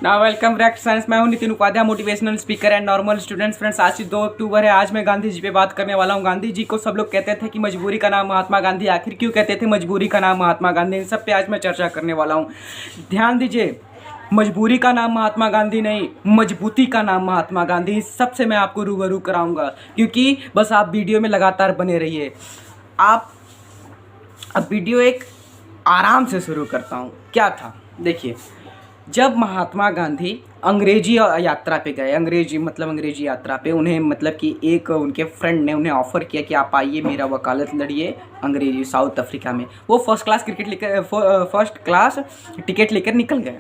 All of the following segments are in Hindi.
ना वेलकम बैक साइंस। मैं हूं Nitin Upadhyay, motivational speaker and normal students. Friends, आज 2 अक्टूबर है। आज मैं गांधी जी पे बात करने वाला हूं। गांधी जी को सब लोग कहते थे कि मजबूरी का नाम महात्मा गांधी। आखिर क्यों कहते थे मजबूरी का नाम महात्मा गांधी? इन सब पे आज मैं चर्चा करने वाला हूँ। ध्यान दीजिए, मजबूरी का नाम महात्मा गांधी नहीं, मजबूती का नाम महात्मा गांधी। सबसे मैं आपको रूबरू कराऊंगा, क्योंकि बस आप वीडियो में लगातार बने रहिए। आप अब वीडियो एक आराम से शुरू करता हूँ। क्या था, देखिए, जब महात्मा गांधी अंग्रेजी यात्रा पे गए, अंग्रेजी यात्रा पे, उन्हें मतलब कि एक उनके फ्रेंड ने उन्हें ऑफ़र किया कि आप आइए मेरा वकालत लड़िए अंग्रेजी साउथ अफ्रीका में। वो फर्स्ट क्लास टिकट लेकर निकल गए।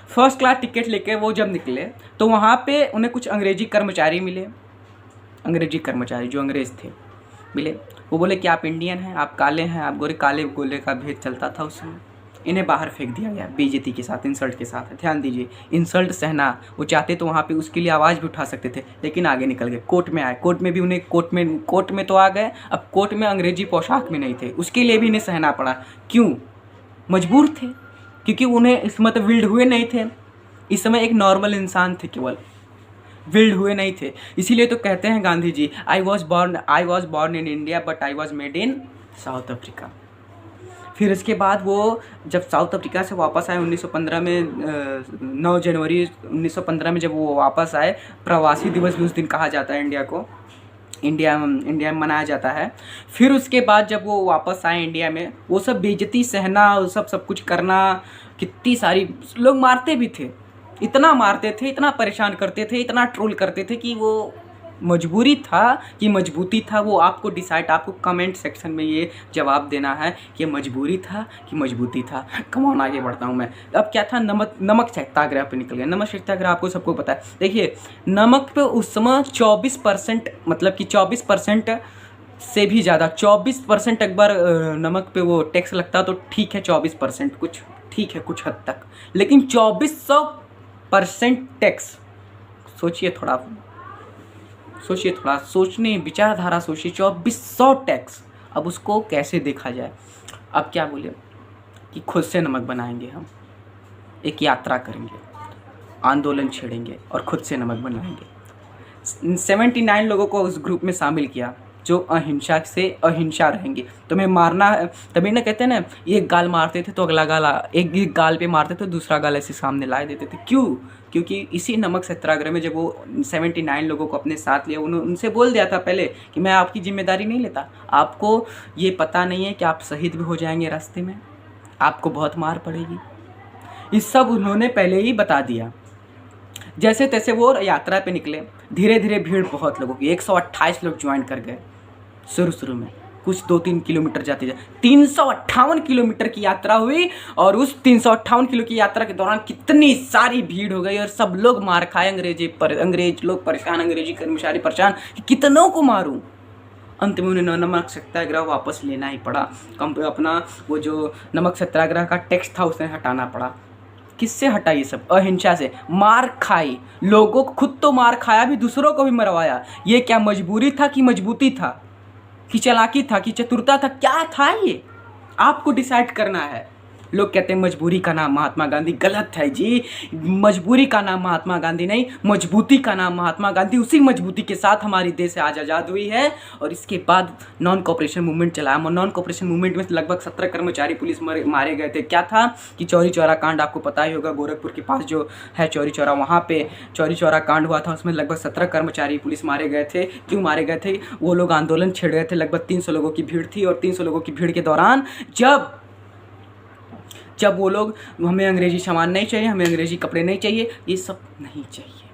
फर्स्ट क्लास टिकट लेकर वो जब निकले तो वहाँ पे उन्हें कुछ अंग्रेजी कर्मचारी मिले। अंग्रेजी कर्मचारी जो अंग्रेज़ थे मिले। वो बोले कि आप इंडियन हैं, आप काले हैं, आप गोरे। काले गोले का भेद चलता था उस समय। इन्हें बाहर फेंक दिया गया बेइज्जती के साथ, इंसल्ट के साथ। ध्यान दीजिए, इंसल्ट सहना वो चाहते तो वहाँ पे उसके लिए आवाज़ भी उठा सकते थे, लेकिन आगे निकल गए। कोर्ट में आए, कोर्ट में भी उन्हें कोर्ट में तो आ गए, अब कोर्ट में अंग्रेजी पोशाक में नहीं थे, उसके लिए भी इन्हें सहना पड़ा। क्यों? मजबूर थे, क्योंकि उन्हें इस मतलब विल्ड हुए नहीं थे। इस समय एक नॉर्मल इंसान थे, केवल विल्ड हुए नहीं थे। इसीलिए तो कहते हैं Gandhi ji, I was born in India but I was made in South Africa. फिर इसके बाद वो जब साउथ अफ्रीका से वापस आए 1915 में, 9 जनवरी 1915 में जब वो वापस आए, प्रवासी दिवस भी उस दिन कहा जाता है इंडिया को, इंडिया में मनाया जाता है। फिर उसके बाद जब वो वापस आए इंडिया में, वो सब बेइज्जती सहना, वो सब कुछ करना, कितनी सारी लोग मारते भी थे, इतना मारते थे, इतना परेशान करते थे, इतना ट्रोल करते थे कि वो मजबूरी था कि मजबूती था, वो आपको डिसाइड, आपको कमेंट सेक्शन में ये जवाब देना है कि मजबूरी था कि मजबूती था। कम आगे बढ़ता हूँ मैं। अब क्या था, नमक सत्याग्रह पे निकल गया। नमक सत्याग्रह आपको सबको पता है। देखिए, नमक पे उस समय 24%, मतलब कि 24% से भी ज़्यादा, 24% एक बार नमक पे वो टैक्स लगता तो ठीक है, 24% कुछ ठीक है कुछ हद तक, लेकिन 2400% टैक्स। सोचिए थोड़ा, सोचने विचारधारा सोचिए, 2400 टैक्स। अब उसको कैसे देखा जाए? अब क्या बोले कि खुद से नमक बनाएंगे, हम एक यात्रा करेंगे, आंदोलन छेड़ेंगे और खुद से नमक बनाएंगे। 79 लोगों को उस ग्रुप में शामिल किया जो अहिंसा से अहिंसा रहेंगे। तुम्हें मारना है, तभी ना कहते हैं ना, एक गाल मारते थे तो अगला गाल, एक गाल पे मारते थे दूसरा गाल ऐसे सामने ला देते थे। क्यों? क्योंकि इसी नमक सत्याग्रह में जब वो 79 लोगों को अपने साथ लिया, उन्होंने उनसे बोल दिया था पहले कि मैं आपकी जिम्मेदारी नहीं लेता, आपको ये पता नहीं है कि आप शहीद भी हो जाएंगे रास्ते में, आपको बहुत मार पड़ेगी। इस सब उन्होंने पहले ही बता दिया। जैसे तैसे वो यात्रा पे निकले। धीरे धीरे भीड़ बहुत लोगों की, 128 लोग ज्वाइन कर गए शुरू में, कुछ 2-3 किलोमीटर जाते 358 किलोमीटर की यात्रा हुई। और उस 358 किलो की यात्रा के दौरान कितनी सारी भीड़ हो गई और सब लोग मार खाए। अंग्रेज लोग परेशान, अंग्रेजी कर्मचारी परेशान कि कितनों को मारूं। अंत में उन्हें नमक सत्याग्रह वापस लेना ही पड़ा। अपना वो जो नमक सत्याग्रह का टेक्स्ट था उसे हटाना पड़ा। किससे हटा ये सब? अहिंसा से। मार खाई, लोगों को, खुद तो मार खाया भी, दूसरों को भी मरवाया। ये क्या मजबूरी था कि मजबूती था, कि चालाकी था, कि चतुरता था? क्या था ये? आपको डिसाइड करना है। लोग कहते हैं मजबूरी का नाम महात्मा गांधी। गलत है जी, मजबूरी का नाम महात्मा गांधी नहीं, मजबूती का नाम महात्मा गांधी। उसी मजबूती के साथ हमारी देश आज आज़ाद हुई है। और इसके बाद नॉन कोऑपरेशन मूवमेंट चलाया। नॉन कोऑपरेशन मूवमेंट में लगभग 17 कर्मचारी पुलिस मारे गए थे। क्या था कि चौरी चौरा कांड आपको पता ही होगा, गोरखपुर के पास जो है चौरी चौरा, वहाँ पे चौरी चौरा कांड हुआ था। उसमें लगभग 17 कर्मचारी पुलिस मारे गए थे। क्यों मारे गए थे? वो लोग आंदोलन छेड़ गए थे। लगभग 300 लोगों की भीड़ थी और 300 लोगों की भीड़ के दौरान जब वो लोग, हमें अंग्रेजी सामान नहीं चाहिए, हमें अंग्रेजी कपड़े नहीं चाहिए, ये सब नहीं चाहिए,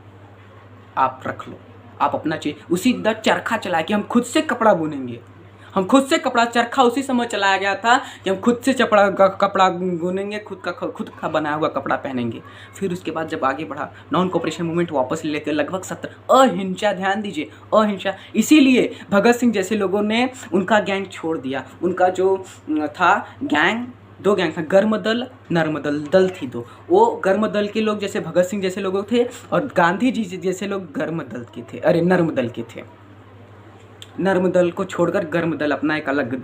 आप रख लो, आप अपना चाहिए। उसी चरखा चलाया कि हम खुद से कपड़ा बुनेंगे, हम खुद से कपड़ा, चरखा उसी समय चलाया गया था कि हम खुद से कपड़ा बुनेंगे, खुद का बनाया हुआ कपड़ा पहनेंगे। फिर उसके बाद जब आगे बढ़ा, नॉन कोऑपरेशन मूवमेंट वापस ले लेते, लगभग 17 अहिंसा। ध्यान दीजिए, अहिंसा। इसीलिए भगत सिंह जैसे लोगों ने उनका गैंग छोड़ दिया। उनका जो था गैंग, 2 गैंग था, गर्म दल, नर्म दल थी 2। वो गर्म दल के लोग जैसे भगत सिंह जैसे लोग थे, और गांधी जी जैसे लोग गर्म दल के थे, नर्म दल के थे। नर्म दल को छोड़कर गर्म दल अपना एक अलग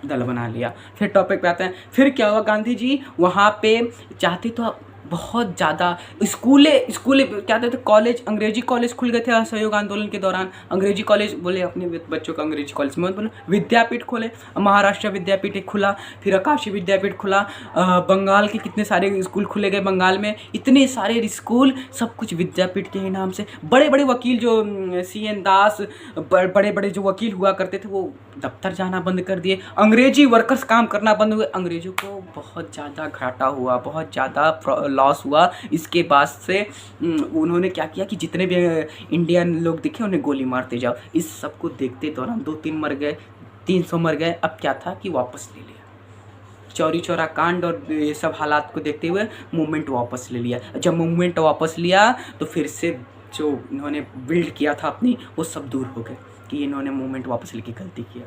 दल बना लिया। फिर टॉपिक पे आते हैं। फिर क्या हुआ, गांधी जी वहाँ पे चाहते तो बहुत ज़्यादा स्कूलें क्या कहते थे, कॉलेज, अंग्रेजी कॉलेज खुल गए थे असहयोग आंदोलन के दौरान। अंग्रेजी कॉलेज बोले अपने बच्चों को अंग्रेजी कॉलेज में बोले, विद्यापीठ खोले, महाराष्ट्र विद्यापीठ एक खुला, फिर आकाशी विद्यापीठ खुला, बंगाल के कितने सारे स्कूल खुले गए, बंगाल में इतने सारे स्कूल, सब कुछ विद्यापीठ के ही नाम से। बड़े बड़े वकील जो CN दास, बड़े बड़े जो वकील हुआ करते थे वो दफ्तर जाना बंद कर दिए, अंग्रेजी वर्कर्स काम करना बंद हुए, अंग्रेजों को बहुत ज़्यादा घाटा हुआ, बहुत ज़्यादा लॉस हुआ। इसके बाद से उन्होंने क्या किया कि जितने भी इंडियन लोग दिखे उन्हें गोली मारते जाओ। इस सब को देखते दौरान 2-3 मर गए, 300 मर गए। अब क्या था कि वापस ले लिया, चौरी चौरा कांड और ये सब हालात को देखते हुए मूवमेंट वापस ले लिया। जब मूवमेंट वापस लिया तो फिर से जो इन्होंने बिल्ड किया था अपनी, वो सब दूर हो गए कि इन्होंने मूवमेंट वापस लेके गलती किया।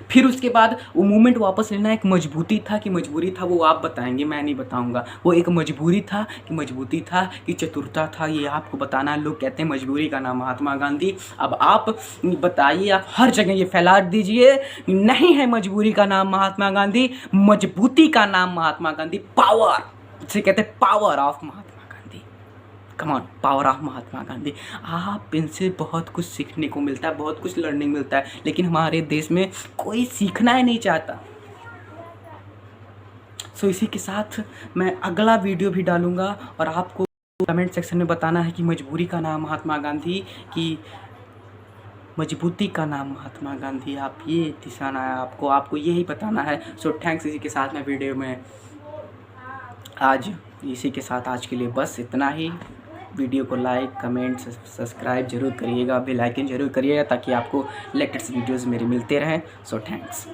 फिर उसके बाद वो मूवमेंट वापस लेना एक मजबूती था कि मजबूरी था, वो आप बताएंगे, मैं नहीं बताऊंगा। वो एक मजबूरी था कि मजबूती था कि चतुरता था, ये आपको बताना। लोग कहते हैं मजबूरी का नाम महात्मा गांधी। अब आप बताइए, आप हर जगह ये फैला दीजिए, नहीं है मजबूरी का नाम महात्मा गांधी, मजबूती का नाम महात्मा गांधी। पावर जिसे कहते हैं, power of Mahatma Gandhi. Come on, power of Mahatma Gandhi. आप इनसे बहुत कुछ सीखने को मिलता है, बहुत कुछ लर्निंग मिलता है, लेकिन हमारे देश में कोई सीखना ही नहीं चाहता। सो इसी के साथ मैं अगला वीडियो भी डालूंगा और आपको कमेंट सेक्शन में बताना है कि मजबूरी का नाम महात्मा गांधी कि मजबूती का नाम महात्मा गांधी। आप ये दिशाना है, आपको यही बताना है। So thanks. इसी के साथ मैं वीडियो में इसी के साथ आज के लिए बस इतना ही। वीडियो को लाइक, कमेंट, सब्सक्राइब जरूर करिएगा, बेल आइकन जरूर करिएगा ताकि आपको लेटेस्ट वीडियोस मेरे मिलते रहें। So thanks.